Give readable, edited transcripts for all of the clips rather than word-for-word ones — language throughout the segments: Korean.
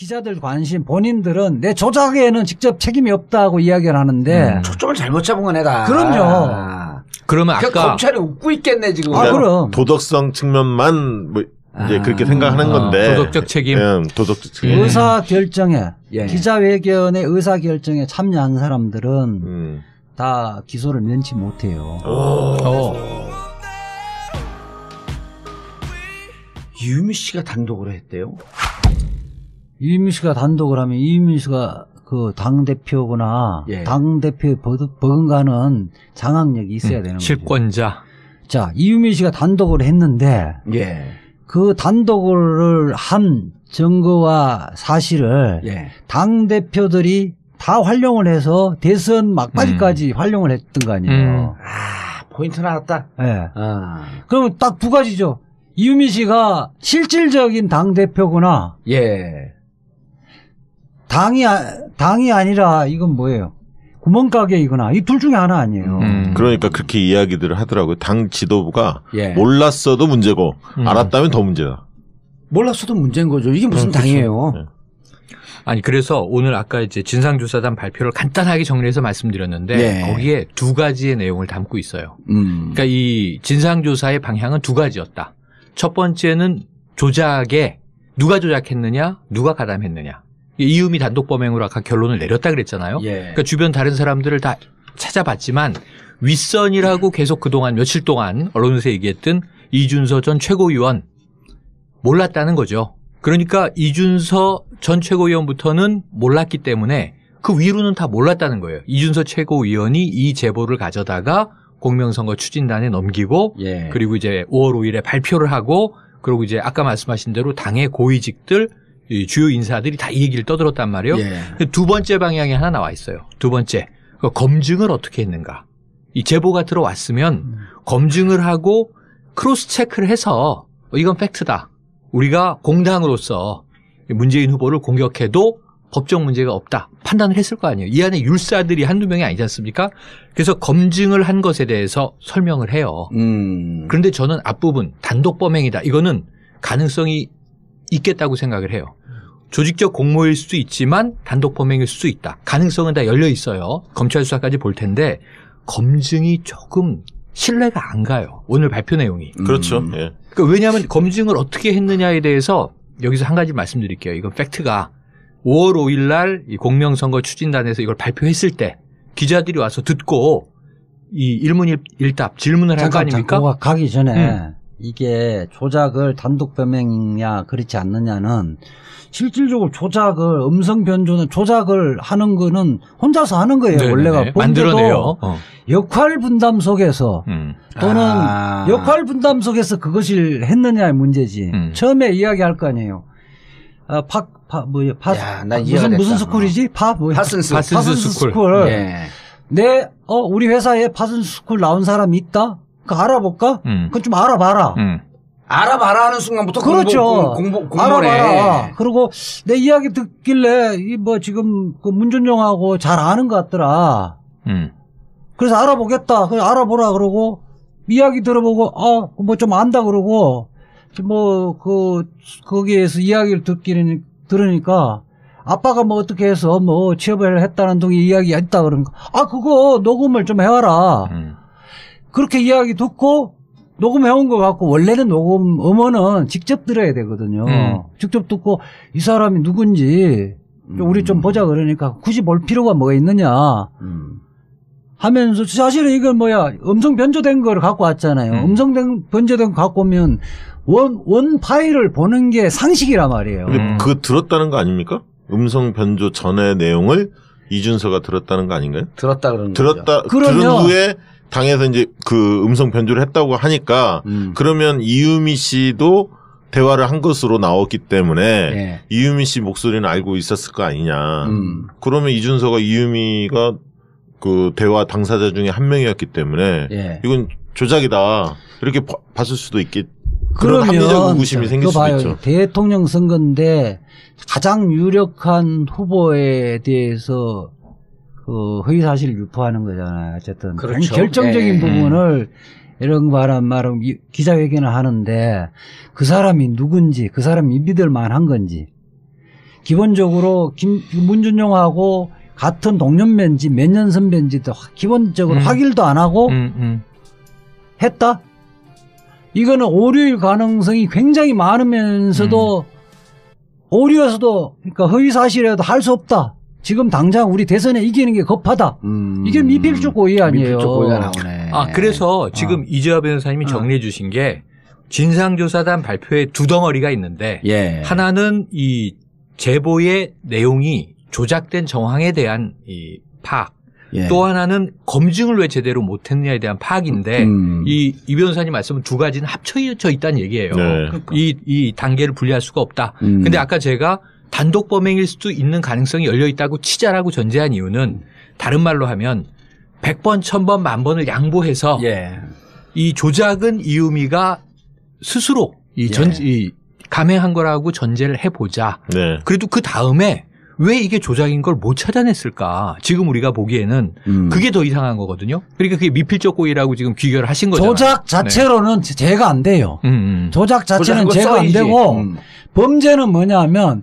기자들 관심 본인들은 내 조작에는 직접 책임이 없다고 이야기를 하는데 초점을 잘못 잡은 거네다. 그럼요. 그러면 아까 검찰이 웃고 있겠네 지금. 그러니까 그럼 도덕성 측면만 뭐 이제 그렇게 생각하는 건데 도덕적 책임, 도덕적 책임. 의사 결정에 예. 기자회견의 의사 결정에 참여한 사람들은 다 기소를 면치 못해요. 유미 씨가 단독으로 했대요. 이인미 씨가 단독을 하면 이인미 씨가 그 당대표거나 예. 당대표에 버금가는 장악력이 있어야 되는 거죠. 실권자. 자, 이유미 씨가 단독을 했는데 예. 그 단독을 한 증거와 사실을 예. 당대표들이 다 활용을 해서 대선 막바지까지 활용을 했던 거 아니에요. 아, 포인트 나왔다. 예. 아. 그러면 딱 두 가지죠. 이유미 씨가 실질적인 당대표구나. 예. 당이 아니라 이건 뭐예요? 구멍가게이거나 이 둘 중에 하나 아니에요. 그러니까 그렇게 이야기들을 하더라고요. 당 지도부가 예. 몰랐어도 문제고 알았다면 더 문제다. 몰랐어도 문제인 거죠. 이게 무슨 당이에요? 네. 아니 그래서 오늘 아까 이제 진상조사단 발표를 간단하게 정리해서 말씀드렸는데 네. 거기에 두 가지의 내용을 담고 있어요. 그러니까 이 진상조사의 방향은 두 가지였다. 첫 번째는 조작에 누가 조작했느냐, 누가 가담했느냐. 이유미 단독 범행으로 아까 결론을 내렸다 그랬잖아요. 예. 그러니까 주변 다른 사람들을 다 찾아봤지만 윗선이라고 계속 그동안 며칠 동안 언론에서 얘기했던 이준서 전 최고위원 몰랐다는 거죠. 그러니까 이준서 전 최고위원부터는 몰랐기 때문에 그 위로는 다 몰랐다는 거예요. 이준서 최고위원이 이 제보를 가져다가 공명선거 추진단에 넘기고 예. 그리고 이제 5월 5일에 발표를 하고 그리고 이제 아까 말씀하신 대로 당의 고위직들 이 주요 인사들이 다 이 얘기를 떠들었단 말이에요. 예. 두 번째 방향이 하나 나와 있어요. 두 번째 검증을 어떻게 했는가. 이 제보가 들어왔으면 검증을 하고 크로스 체크를 해서 이건 팩트다. 우리가 공당으로서 문재인 후보를 공격해도 법적 문제가 없다. 판단을 했을 거 아니에요. 이 안에 율사들이 한두 명이 아니지 않습니까? 그래서 검증을 한 것에 대해서 설명을 해요. 그런데 저는 앞부분 단독 범행이다. 이거는 가능성이 있겠다고 생각을 해요. 조직적 공모일 수도 있지만 단독 범행일 수도 있다. 가능성은 다 열려 있어요. 검찰 수사까지 볼 텐데 검증이 조금 신뢰가 안 가요. 오늘 발표 내용이. 그렇죠. 예. 그러니까 왜냐하면 검증을 어떻게 했느냐에 대해서 여기서 한 가지 말씀드릴게요. 이건 팩트가 5월 5일 날 이 공명선거 추진단에서 이걸 발표했을 때 기자들이 와서 듣고 이 일문일답 질문을 할 거 아닙니까? 그거 가기 전에 이게 조작을 단독 범행이냐 그렇지 않느냐는 실질적으로 조작을 음성 변조는 조작을 하는 거는 혼자서 하는 거예요. 네네네. 원래가 만들어내요. 역할 분담 속에서 또는 역할 분담 속에서 그것이 했느냐의 문제지. 처음에 이야기할 거 아니에요. 야, 나 이해가 됐다. 무슨 스쿨이지? 파슨스 스쿨. 예. 우리 회사에 파슨스 스쿨 나온 사람이 있다? 그거 알아볼까? 그건 좀 알아봐라. 알아봐라 하는 순간부터 그렇죠. 공모래. 알아봐라. 그리고 내 이야기 듣길래 지금 그 문준용하고 잘 아는 것 같더라. 그래서 알아보겠다. 그래서 알아보라 그러고 이야기 들어보고 뭐 좀 안다 그러고 거기에서 이야기를 들으니까 아빠가 뭐 어떻게 해서 뭐 취업을 했다는 등의 이야기가 있다 그러니까 그거 녹음을 좀 해와라. 그렇게 이야기 듣고 녹음해온 것 같고 원래는 녹음 음원은 직접 들어야 되거든요. 직접 듣고 이 사람이 누군지 우리 좀 보자 그러니까 굳이 볼 필요가 뭐가 있느냐 하면서 사실은 이건 음성 변조된 걸 갖고 왔잖아요. 음성 변조된 거 갖고 오면 원 파일을 보는 게 상식이란 말이에요. 근데 그거 들었다는 거 아닙니까? 음성 변조 전의 내용을 이준서가 들었다는 거 아닌가요? 들었다 그러는 거죠. 들은 후에 당에서 이제 그 음성 변조를 했다고 하니까 그러면 이유미 씨도 대화를 한 것으로 나왔기 때문에 이유미 씨 목소리는 알고 있었을 거 아니냐. 그러면 이준서가 이유미가 그 대화 당사자 중에 한 명이었기 때문에 이건 조작이다. 이렇게 봤을 수도 있겠. 그런 합리적 의구심이 생길 수도 있죠. 대통령 선거인데 가장 유력한 후보에 대해서 그 허위 사실을 유포하는 거잖아요. 어쨌든 그렇죠. 결정적인 부분을 이런 말은 기자회견을 하는데 그 사람이 누군지 그 사람이 믿을 만한 건지 기본적으로 문준용하고 같은 동년배인지 몇 년 선배인지도 기본적으로 확인도 안 하고 했다? 이거는 오류일 가능성이 굉장히 많으면서도 오류여서도 그러니까 허위사실이라도 할 수 없다. 지금 당장 우리 대선에 이기는 게 급하다. 이게 미필적 고의 아니에요. 미필적 고의가 나오네. 그래서 지금 이재화 변호사님이 정리해 주신 게 진상조사단 발표에 두 덩어리가 있는데 하나는 이 제보의 내용이 조작된 정황에 대한 이 파악. 또 하나는 검증을 왜 제대로 못했느냐에 대한 파악인데 이 변호사님 말씀은 두 가지는 합쳐져 있다는 얘기예요. 그러니까. 이 단계를 분리할 수가 없다. 근데 아까 제가 단독 범행일 수도 있는 가능성이 열려 있다고 치자라고 전제한 이유는 다른 말로 하면 100번, 1000번, 10,000번을 양보해서 이 조작은 이유미가 스스로 이 감행한 거라고 전제를 해보자. 그래도 그 다음에 왜 이게 조작인 걸 못 찾아냈을까? 지금 우리가 보기에는 그게 더 이상한 거거든요. 그러니까 그게 미필적 고의라고 지금 귀결을 하신 거잖아요. 조작 자체로는 제가 안 돼요. 조작 자체는 제가 안 되고 범죄는 뭐냐면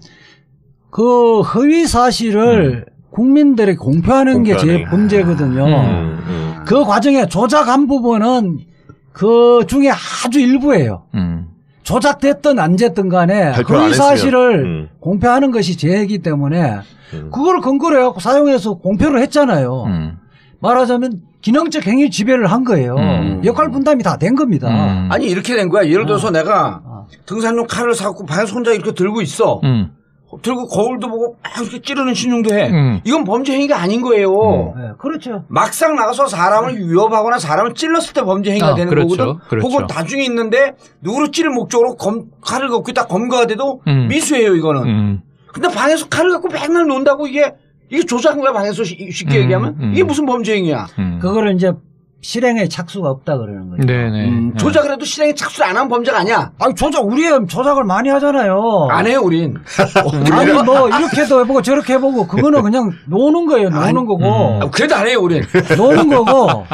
그 허위 사실을 국민들에게 공표하는 게 제 범죄거든요. 그 과정에 조작한 부분은 그 중에 아주 일부예요. 조작됐든 안 됐든 간에 허위 사실을 공표하는 것이 죄이기 때문에 그걸 근거로 해갖고 사용해서 공표를 했잖아요. 말하자면 기능적 행위 지배를 한 거예요. 역할 분담이 다 된 겁니다. 아니 이렇게 된 거야. 예를 들어서 내가 등산용 칼을 사갖고 방에서 혼자 이렇게 들고 있어. 들고 거울도 보고 막 이렇게 찌르는 신용도 해. 이건 범죄 행위가 아닌 거예요. 그렇죠. 막상 나가서 사람을 위협하거나 사람을 찔렀을 때 범죄 행위가 되는 거거든. 혹은 나중에 있는데 누구를 찌를 목적으로 칼을 갖고 있다 검거가 돼도 미수예요 이거는. 근데 방에서 칼을 갖고 맨날 논다고 이게 조작한 거야 방에서 쉽게 얘기하면 이게 무슨 범죄 행위야. 그거를 이제 실행에 착수가 없다 그러는 거죠. 조작을 해도 실행에 착수를 안 한 범죄가 아니야. 아니 우리 조작을 많이 하잖아요. 안 해요 우린. 아니 뭐 이렇게도 해보고 저렇게 해보고 그거는 그냥 노는 거예요. 노는 거고. 그래도 안 해요 우린. 노는 거고.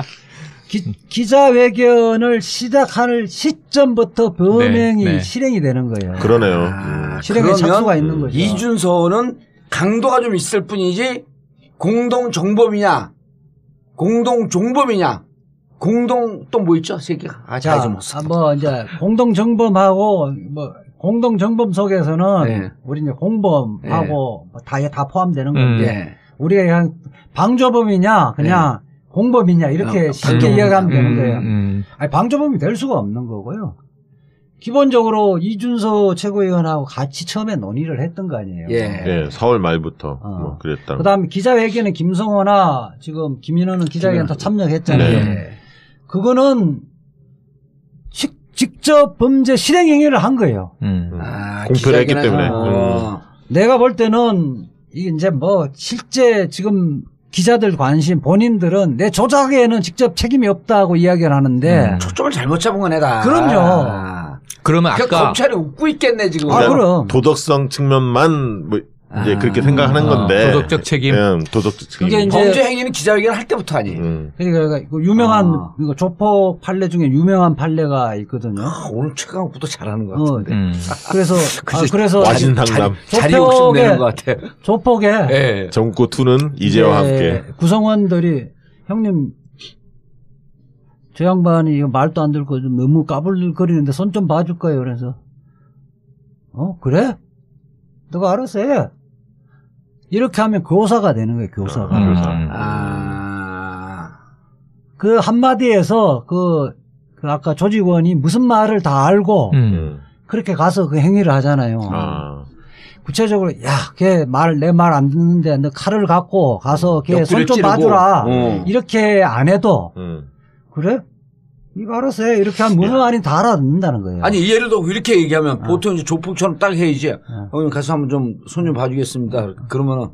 기자회견을 시작할 시점부터 범행이 실행이 되는 거예요. 그러네요. 실행에 착수가 있는 거죠. 이준서는 강도가 좀 있을 뿐이지 공동정범이냐 공동종범이냐 공동 또 뭐 있죠? 세 개가. 잘 좀 뭐 이제 공동정범하고 뭐 공동정범 속에서는 우리 이제 공범하고 뭐 다 포함되는 건데 우리가 그냥 방조범이냐 그냥 공범이냐 이렇게 쉽게 이해하면 되는 거예요. 아니 방조범이 될 수가 없는 거고요. 기본적으로 이준서 최고위원하고 같이 처음에 논의를 했던 거 아니에요. 4월 말부터 뭐 그랬다. 그다음에 기자회견에 김성호나 지금 김인호는 기자회견 다 참여했잖아요. 그거는 직접 범죄 실행 행위를 한 거예요. 공표를 했기 때문에. 내가 볼 때는 이게 이제 뭐 실제 지금 기자들 관심 본인들은 내 조작에는 직접 책임이 없다고 이야기를 하는데 초점을 잘못 잡은 건 애다. 그럼요. 그러면 아까 검찰이 웃고 있겠네 지금. 그럼 도덕성 측면만 뭐 이제 그렇게 생각하는 건데 도덕적 책임. 도덕적 책임. 범죄 행위는 기자회견 할 때부터 하니. 그러니까 유명한 조폭 판례 중에 유명한 판례가 있거든요. 오늘 최강욱부터 잘하는 것 같은데. 그래서 와신상담. 자리 욕심 내는 것 같아. 조폭에 정고 2는 이제와 함께. 구성원들이 형님 저 양반이 이거 말도 안 들고 좀 너무 까불거리는데 손 좀 봐줄 거예요. 그래서 그래? 너가 알아서 해. 이렇게 하면 교사가 되는 거예요. 교사가. 그 한마디에서 그 아까 조직원이 무슨 말을 다 알고 그렇게 가서 그 행위를 하잖아요. 구체적으로 걔 내 말 안 듣는데 너 칼을 갖고 가서 걔 손 좀 봐주라. 이렇게 안 해도 그래? 이거 알아서 해. 이렇게 하면 무슨 말인지 다 알아듣는다는 거예요. 아니 예를 들어 이렇게 얘기하면 보통 이제 조폭처럼 딱 해야지. 형님 가서 한번 좀 손 좀 봐주겠습니다. 그러면은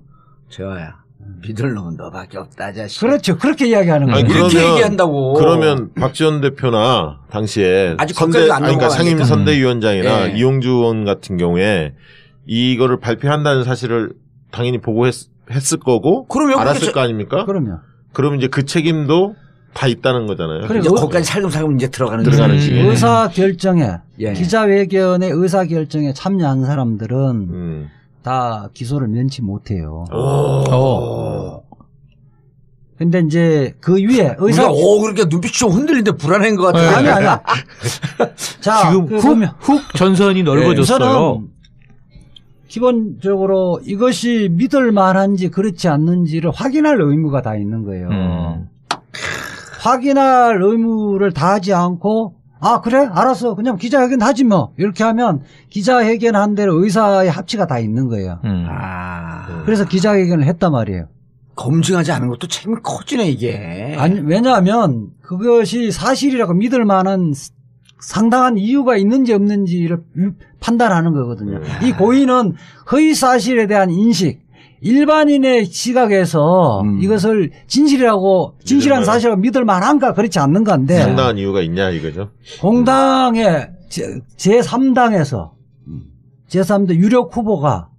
재화야 믿을 놈은 너밖에 없다 자식. 그렇죠. 그렇게 이야기하는 거예요. 이렇게 얘기한다고. 그러면 박지원 대표나 당시에 아직 거기까지 안 그러니까 상임 선대위원장이나 네. 이용주 의원 같은 경우에 이거를 발표한다는 사실을 당연히 보고했을 거고 알았을 거 아닙니까? 그럼요. 그럼 이제 그 책임도 다 있다는 거잖아요. 그러니까 거기까지 살금살금 이제 들어가는 거지. 의사 결정에 기자회견의 의사 결정에 참여한 사람들은 다 기소를 면치 못해요. 근데 이제 그 위에 의사 그렇게 눈빛이 좀 흔들리는데 불안한 것 같아요. 아니야. 자, 지금 훅 전선이 넓어졌어요. 기본적으로 이것이 믿을 만한지 그렇지 않는지를 확인할 의무가 다 있는 거예요. 확인할 의무를 다하지 않고 그래? 알았어. 그냥 기자회견 하지 뭐. 이렇게 하면 기자회견 한 대로 의사의 합치가 다 있는 거예요. 그래서 기자회견을 했단 말이에요. 검증하지 않은 것도 책임이 커지네 이게. 아니 왜냐하면 그것이 사실이라고 믿을 만한 상당한 이유가 있는지 없는지를 판단하는 거거든요. 이 고의는 허위 사실에 대한 인식, 일반인의 시각에서 이것을 진실한 사실이라고 믿을 만한가 그렇지 않는가인데 상당한 이유가 있냐 이거죠. 공당의 제3당에서 제3당 유력 후보가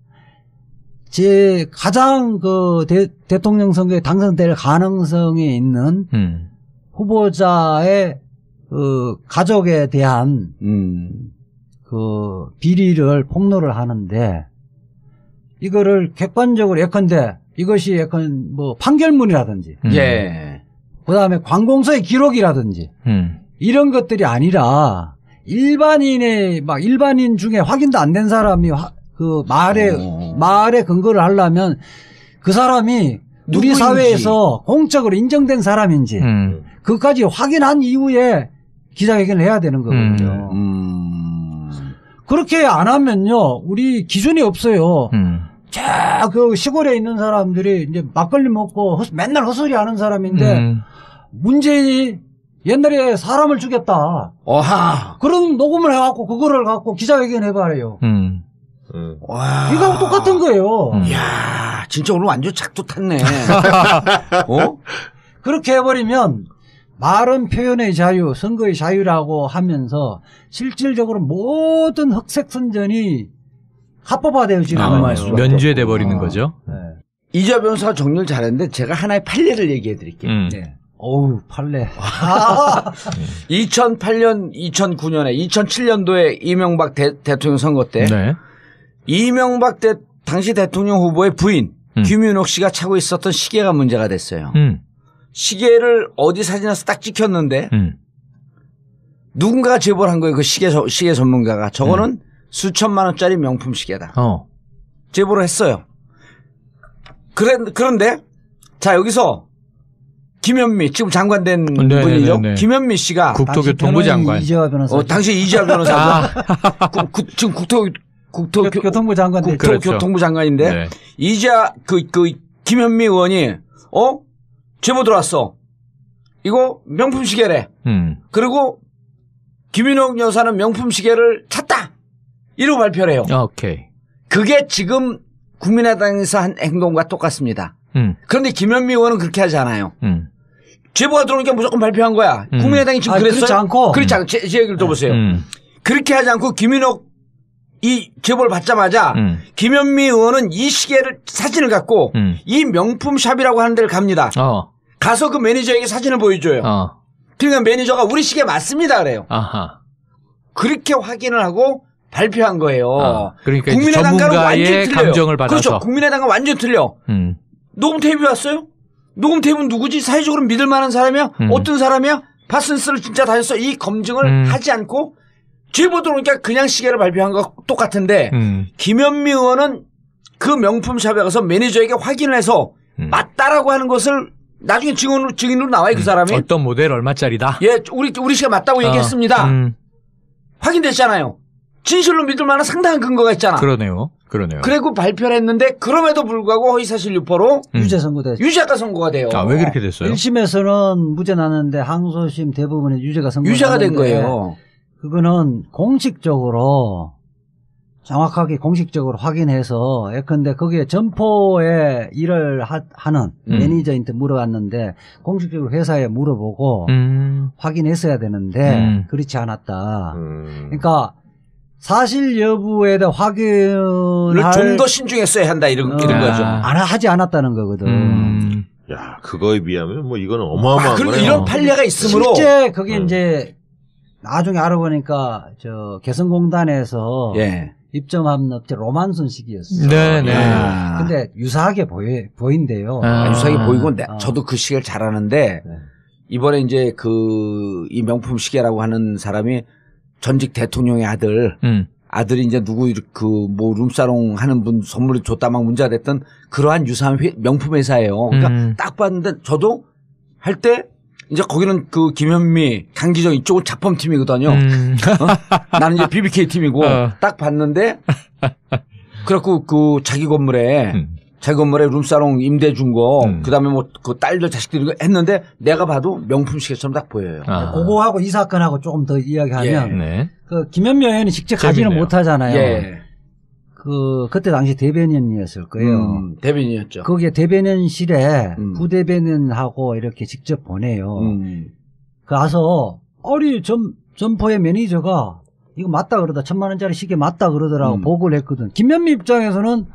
가장 그 대통령 선거에 당선될 가능성이 있는 후보자의 그 가족에 대한 그 비리를 폭로를 하는데 이거를 객관적으로 예컨대 이것이 약간 뭐 판결문이라든지 그다음에 관공서의 기록이라든지 이런 것들이 아니라 일반인 중에 확인도 안 된 사람이 그 말에 근거를 하려면 그 사람이 우리 사회에서 공적으로 인정된 사람인지 그것까지 확인한 이후에 기자회견을 해야 되는 거거든요. 그렇게 안 하면요, 우리 기준이 없어요. 그 시골에 있는 사람들이 이제 막걸리 먹고 맨날 헛소리 하는 사람인데 문재인이 옛날에 사람을 죽였다. 그런 녹음을 해갖고 그거를 갖고 기자회견 해봐래요. 이거하고 똑같은 거예요. 이야, 진짜 오늘 완전 작두 탔네. 그렇게 해버리면 말은 표현의 자유, 선거의 자유라고 하면서 실질적으로 모든 흑색 선전이 합법화되어지는 거예요. 면죄돼 버리는 거죠. 이재화 변호사가 정리를 잘했는데 제가 하나의 판례를 얘기해 드릴게요. 어우, 판례. 2008년, 2009년에, 2007년도에 이명박 대통령 선거 때 이명박 당시 대통령 후보의 부인 김윤옥 씨가 차고 있었던 시계가 문제가 됐어요. 시계를 어디 사진에서 딱 찍혔는데 누군가가 제보를 한 거예요. 그 시계 전문가가. 저거는 수천만 원짜리 명품 시계다. 제보를 했어요. 그런데 자 여기서 김현미 지금 장관 된 분이죠. 김현미 씨가 국토교통부 장관. 당시 이재화 변호사. 지금 교통부 장관 됐죠. 국토교통부 장관인데 이재화 그 김현미 의원이 제보 들어왔어. 이거 명품 시계래. 그리고 김윤옥 여사는 명품 시계를 찼다. 이러고 발표를 해요. 오케이. 그게 지금 국민의당에서 한 행동과 똑같습니다. 그런데 김현미 의원은 그렇게 하지 않아요. 제보가 들어오니까 무조건 발표한 거야. 국민의당이 지금 그랬어요? 그렇지 않고. 그렇지 않고. 제 얘기를 들어보세요. 그렇게 하지 않고 김윤옥 이 제보를 받자마자 김현미 의원은 이 시계를 사진을 갖고 이 명품 샵이라고 하는 데를 갑니다. 가서 그 매니저에게 사진을 보여줘요. 그러니까 매니저가 우리 시계 맞습니다 그래요. 그렇게 확인을 하고 발표한 거예요. 그러니까 국민의당과는 완전히 틀려요. 감정을 받아서. 그렇죠. 국민의당과 완전 틀려. 녹음 테이프 왔어요? 녹음 테이프는 누구지? 사회적으로 믿을 만한 사람이야? 어떤 사람이야? 파슨스를 진짜 다녔어. 이 검증을 하지 않고 제보 들어오니까 그냥 시계를 발표한 거 똑같은데 김현미 의원은 그 명품샵에 가서 매니저에게 확인을 해서 맞다라고 하는 것을 나중에 증인으로 나와요. 그 사람이. 어떤 모델 얼마짜리다. 예, 우리 시계 맞다고 얘기했습니다. 확인됐잖아요. 진실로 믿을 만한 상당한 근거가 있잖아. 그러네요. 그리고 발표를 했는데 그럼에도 불구하고 허위사실 유포로 유죄 선고됐어요. 유죄가 선고가 돼요. 왜 그렇게 됐어요? 1심에서는 무죄 나는데 항소심 대부분의 유죄가 된 거예요. 그거는 공식적으로 정확하게 공식적으로 확인해서 예컨대 거기에 점포에 일을 하는 매니저한테 물어봤는데 공식적으로 회사에 물어보고 확인했어야 되는데 그렇지 않았다. 그러니까 사실 여부에 대한 확인을 좀 더 신중했어야 한다 이런 거죠. 하지 않았다는 거거든. 야, 그거에 비하면 뭐 이거는 어마어마한 그리고 이런 판례가 있으므로 실제 그게 이제 나중에 알아보니까 개성공단에서 입점한 업체 로만손 시기였어요. 네네. 근데 유사하게 보인대요. 유사하게 보이고 저도 그 시계를 잘 아는데 이번에 이제 이 명품 시계라고 하는 사람이 전직 대통령의 아들이 이제 누구 뭐 룸사롱 하는 분 선물을 줬다 막 문제가 됐던 그러한 유사한 명품 회사예요. 그러니까 딱 봤는데 저도 할 때 이제 거기는 그 김현미, 강기정 이쪽은 작품팀이거든요. 나는 이제 BBK 팀이고 딱 봤는데 그래갖고 그 자기 건물에 룸사롱 임대 준 거, 그 다음에 뭐 그 딸들 자식들 이거 했는데 내가 봐도 명품 시계처럼 딱 보여요. 그거하고 이 사건하고 조금 더 이야기하면 네. 그 김현미 의원이 직접 가지는 못하잖아요. 예. 그때 당시 대변인이었을 거예요. 대변인이었죠. 거기에 대변인실에 부대변인하고 이렇게 직접 보내요. 가서 점포의 매니저가 이거 맞다 그러다 1,000만 원짜리 시계 맞다 그러더라고 보고를 했거든. 김현미 입장에서는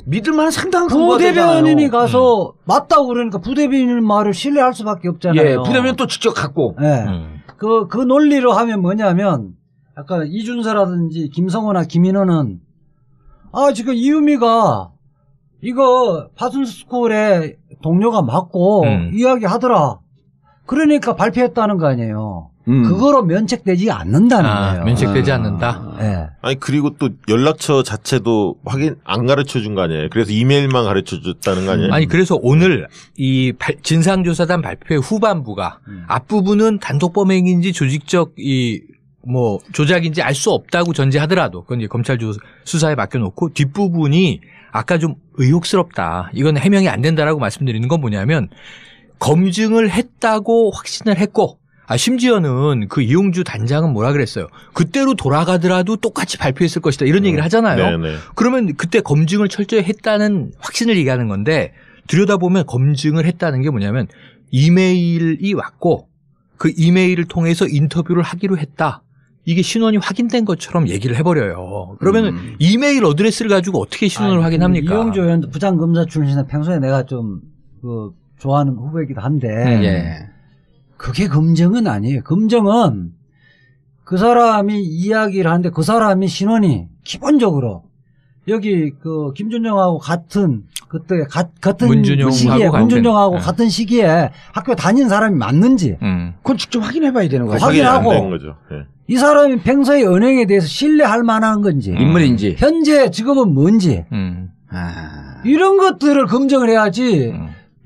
믿을만한 상당한 부대변인이 가서 맞다고 그러니까 부대변인 말을 신뢰할 수밖에 없잖아요. 예, 부대변인 또 직접 갖고. 예. 그 논리로 하면 뭐냐면 약간 이준서라든지 김성호나 김인호는 지금 이유미가 이거 파슨스쿨의 동료가 맞고 이야기하더라. 그러니까 발표했다는 거 아니에요. 그거로 면책되지 않는다는 거예요. 면책되지 않는다? 네. 아니, 그리고 또 연락처 자체도 확인, 안 가르쳐 준 거 아니에요? 그래서 이메일만 가르쳐 줬다는 거 아니에요? 아니, 그래서 오늘 이 진상조사단 발표의 후반부가 앞부분은 단독범행인지 조직적 뭐 조작인지 알 수 없다고 전제하더라도 그건 이제 검찰 수사에 맡겨놓고 뒷부분이 아까 좀 의혹스럽다. 이건 해명이 안 된다라고 말씀드리는 건 뭐냐면 검증을 했다고 확신을 했고 심지어는 그 이용주 단장은 뭐라 그랬어요. 그때로 돌아가더라도 똑같이 발표했을 것이다. 이런 얘기를 하잖아요. 네네. 그러면 그때 검증을 철저히 했다는 확신을 얘기하는 건데 들여다보면 검증을 했다는 게 뭐냐면 이메일이 왔고 그 이메일을 통해서 인터뷰를 하기로 했다. 이게 신원이 확인된 것처럼 얘기를 해버려요. 그러면 이메일 어드레스를 가지고 어떻게 신원을 확인합니까? 이용주 의원도 부장검사 출신은 평소에 내가 좀 좋아하는 후보이기도 한데 예. 그게 검증은 아니에요. 검증은 그 사람이 이야기를 하는데 그 사람이 신원이 기본적으로 여기 그 김준영하고 같은 그때 같은 시기에 문준영하고 같은 시기에 학교 다닌 사람이 맞는지 그건 직접 확인해봐야 되는 거죠. 확인하고 거죠. 네. 이 사람이 평소에 은행에 대해서 신뢰할 만한 건지 인물인지 현재 직업은 뭔지 이런 것들을 검증을 해야지.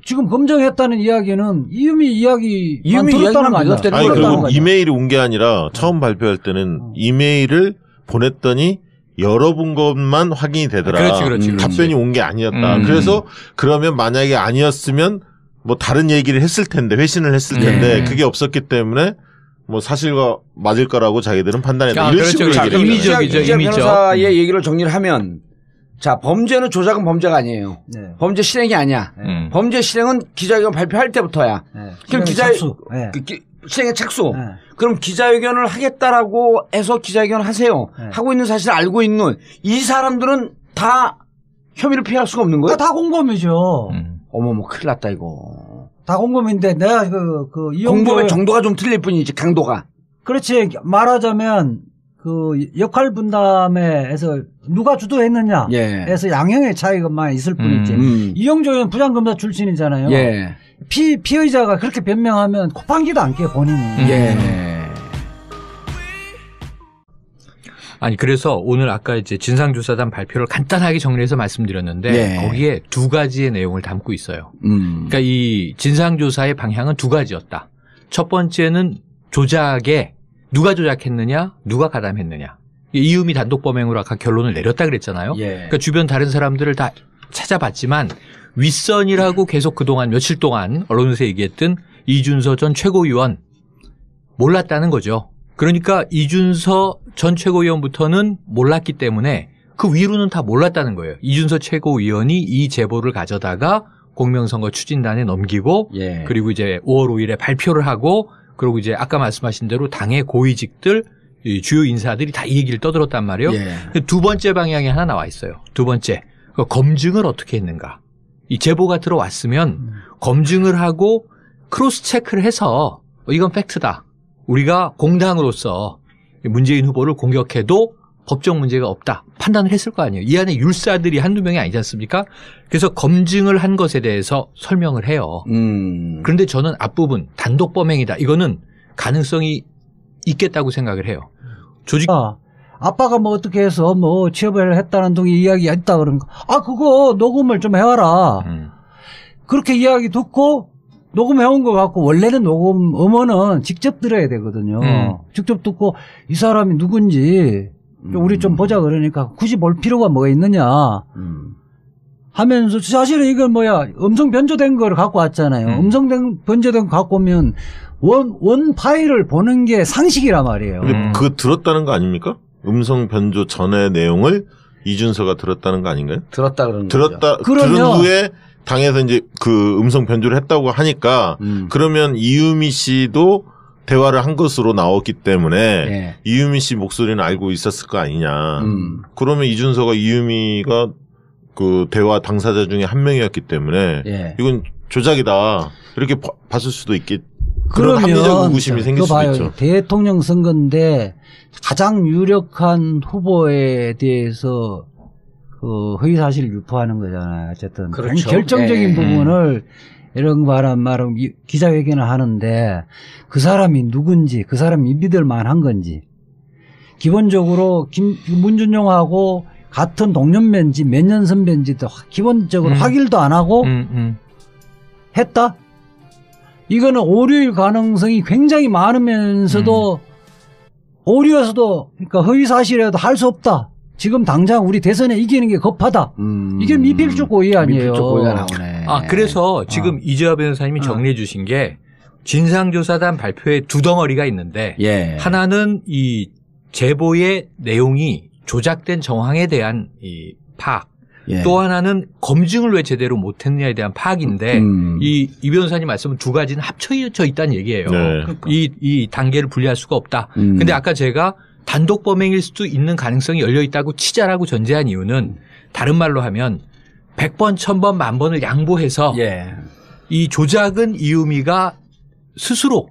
지금 검증했다는 이야기는 이유미 이야기만 들었다는 거 아니야? 아니, 그리고 이메일이 온 게 아니라 처음 발표할 때는 이메일을 보냈더니 열어본 것만 확인이 되더라. 그렇지. 답변이 온 게 아니었다. 그래서 그러면 만약에 아니었으면 뭐 다른 얘기를 했을 텐데, 회신을 했을 텐데 그게 없었기 때문에 뭐 사실과 맞을 거라고 자기들은 판단했다. 이런 식으로 얘기를 임의적이죠. 이재명 변호사의 얘기를 정리를 하면 자, 범죄는 조작은 범죄가 아니에요. 네. 범죄 실행이 아니야. 범죄 실행은 기자회견 발표할 때부터야. 그럼 실행의 착수. 그럼 기자회견을 하겠다라고 해서 기자회견을 하세요. 하고 있는 사실을 알고 있는 이 사람들은 다 혐의를 피할 수가 없는 거예요? 다 공범이죠. 어머머, 큰일 났다, 이거. 다 공범인데 내가 공범의 정도가 좀 틀릴 뿐이지, 강도가. 그렇지. 말하자면 그 역할 분담에서 누가 주도했느냐 에서 양형의 차이가만 있을 뿐이지. 이용주 의원 부장검사 출신이잖아요. 예. 피의자가 그렇게 변명하면 코판기도 안 깨 본인이. 예. 아니 그래서 오늘 아까 이제 진상조사단 발표를 간단하게 정리해서 말씀드렸는데 거기에 두 가지의 내용을 담고 있어요. 그러니까 이 진상조사의 방향은 두 가지였다. 첫 번째는 조작에 누가 조작했느냐, 누가 가담했느냐. 이유미 단독범행으로 아까 결론을 내렸다 그랬잖아요. 그러니까 주변 다른 사람들을 다 찾아봤지만 윗선이라고 계속 그동안 며칠 동안 언론에서 얘기했던 이준서 전 최고위원 몰랐다는 거죠. 그러니까 이준서 전 최고위원부터는 몰랐기 때문에 그 위로는 다 몰랐다는 거예요. 이준서 최고위원이 이 제보를 가져다가 공명선거 추진단에 넘기고 그리고 이제 5월 5일에 발표를 하고 그리고 이제 아까 말씀하신 대로 당의 고위직들 주요 인사들이 다 이 얘기를 떠들었단 말이에요. 두 번째 방향이 하나 나와 있어요. 두 번째 검증을 어떻게 했는가. 이 제보가 들어왔으면 검증을 하고 크로스 체크를 해서 이건 팩트다. 우리가 공당으로서 문재인 후보를 공격해도 법적 문제가 없다 판단을 했을 거 아니에요. 이 안에 율사들이 한두 명이 아니지 않습니까? 그래서 검증을 한 것에 대해서 설명을 해요. 그런데 저는 앞부분 단독 범행이다. 이거는 가능성이 있겠다고 생각을 해요. 조직 아빠가 뭐 어떻게 해서 뭐 취업을 했다는 등의 이야기가 있다 그러니까 그거 녹음을 좀 해와라. 그렇게 이야기 듣고 녹음해온 것 같고 원래는 녹음 음원은 직접 들어야 되거든요. 직접 듣고 이 사람이 누군지 우리 좀 보자 그러니까 굳이 볼 필요가 뭐가 있느냐 하면서 사실은 이건 음성 변조된 걸 갖고 왔잖아요. 음성 변조된 거 갖고 오면 원 파일을 보는 게 상식이란 말이에요. 근데 그거 들었다는 거 아닙니까? 음성 변조 전의 내용을 이준서가 들었다는 거 아닌가요? 들었다 그러는 거죠. 들은 후에 당에서 이제 그 음성 변조를 했다고 하니까 그러면 이유미 씨도 대화를 한 것으로 나왔기 때문에 이유미 씨 목소리는 알고 있었을 거 아니냐. 그러면 이준서가 이유미가 그 대화 당사자 중에 한 명이었기 때문에 이건 조작이다. 이렇게 봤을 수도 있겠. 그런 합리적 의구심이 생길 수도 있죠. 대통령 선거인데 가장 유력한 후보에 대해서 그 허위 사실을 유포하는 거잖아요. 어쨌든 그렇죠. 결정적인 부분을 이런 말은 기자회견을 하는데 그 사람이 누군지 그 사람이 믿을 만한 건지 기본적으로 문준용하고 같은 동년배인지 몇 년 선배인지도 기본적으로 확인도 안 하고 했다? 이거는 오류일 가능성이 굉장히 많으면서도 오류여서도 그러니까 허위 사실이라도 할 수 없다. 지금 당장 우리 대선에 이기는 게 급하다. 이게 미필적 고의 아니에요. 미필적 고의가 나오네. 그래서 지금 이재화 변호사님이 정리해 주신 게 진상조사단 발표에 두 덩어리가 있는데 하나는 이 제보의 내용이 조작된 정황에 대한 이 파악. 또 하나는 검증을 왜 제대로 못했느냐에 대한 파악인데 이 변호사님 말씀은 두 가지는 합쳐져 있다는 얘기예요. 이 단계를 분리할 수가 없다. 근데 아까 제가 단독 범행일 수도 있는 가능성이 열려 있다고 치자라고 전제한 이유는 다른 말로 하면 100번, 1000번, 10,000번을 양보해서 이 조작은 이유미가 스스로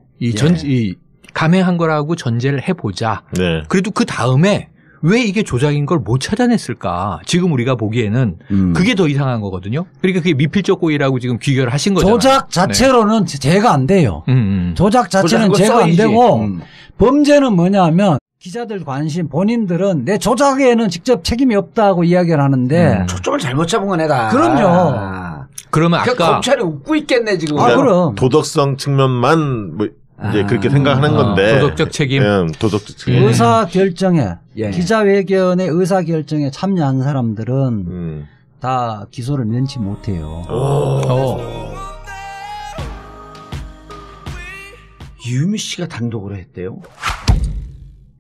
감행한 거라고 전제를 해보자. 그래도 그 다음에 왜 이게 조작인 걸 못 찾아냈을까? 지금 우리가 보기에는 그게 더 이상한 거거든요. 그러니까 그게 미필적 고의라고 지금 귀결을 하신 거잖아요. 조작 자체로는 제가 안 돼요. 조작 자체는 제가 안 되고 범죄는 뭐냐면 기자들 관심 본인들은 내 조작에는 직접 책임이 없다고 이야기를 하는데 초점을 잘못 잡은 건 애다. 그럼요. 그러면 아까 검찰이 웃고 있겠네 지금. 그럼 도덕성 측면만 뭐 이제 그렇게 생각하는 건데 도덕적 책임, 도덕적 책임. 의사 결정에 기자회견의 의사 결정에 참여한 사람들은 다 기소를 면치 못해요. 이유미 씨가 단독으로 했대요.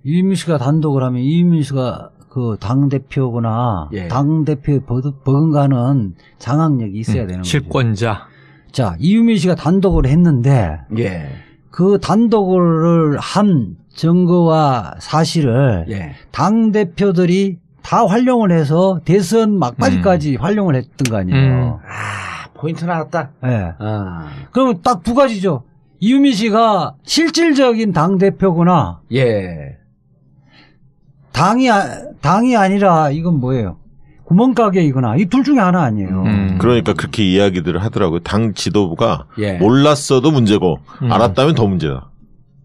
이유미 씨가 단독을 하면 이유미 씨가 그 당대표거나 당대표에 버금가는 장악력이 있어야 되는 거죠. 실권자. 자, 이유미 씨가 단독을 했는데 그 단독을 한 증거와 사실을 당대표들이 다 활용을 해서 대선 막바지까지 활용을 했던 거 아니에요. 포인트 나왔다. 그러면 딱 두 가지죠. 이유미 씨가 실질적인 당대표구나. 당이 아니라 이건 뭐예요? 구멍가게이거나 이 둘 중에 하나 아니에요. 그러니까 그렇게 이야기들을 하더라고요. 당 지도부가 몰랐어도 문제고 알았다면 더 문제다.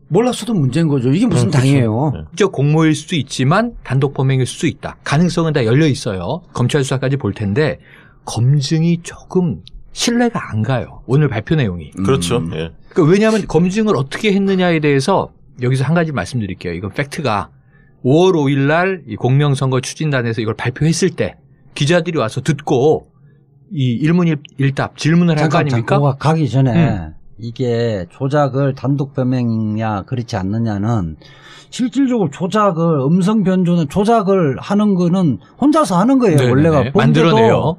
몰랐어도 문제인 거죠. 이게 무슨 당이에요. 직접 공모일 수도 있지만 단독 범행일 수도 있다. 가능성은 다 열려 있어요. 검찰 수사까지 볼 텐데 검증이 조금 신뢰가 안 가요. 오늘 발표 내용이. 그렇죠. 그러니까 왜냐하면 검증을 어떻게 했느냐에 대해서 여기서 한 가지 말씀드릴게요. 이건 팩트가 5월 5일 날 이 공명선거 추진단에서 이걸 발표했을 때 기자들이 와서 듣고 이 일문일답 질문을 할 거 아닙니까? 잠깐 가기 전에 이게 조작을 단독 범행이냐 그렇지 않느냐는 실질적으로 조작을 음성 변조는 조작을 하는 거는 혼자서 하는 거예요. 네네네. 원래가 만들어내요.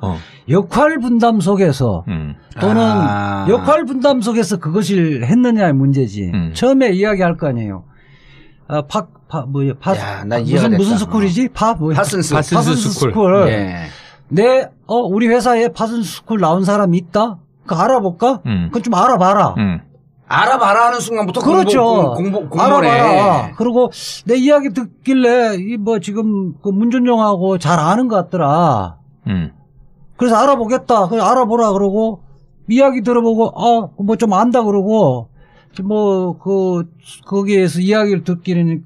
역할 분담 속에서 또는 역할 분담 속에서 그것을 했느냐의 문제지. 처음에 이야기할 거 아니에요. 무슨 스쿨이지? 파슨스 스쿨. 우리 회사에 파슨스 스쿨 나온 사람이 있다? 그거 알아볼까? 그건 좀 알아봐라. 알아봐라 하는 순간부터 그렇죠. 공모네. 알아봐라. 그리고 내 이야기 듣길래 지금 그 문준용하고 잘 아는 것 같더라. 그래서 알아보겠다. 그래서 알아보라 그러고 이야기 들어보고 뭐 좀 안다 그러고 거기에서 이야기를 들으니까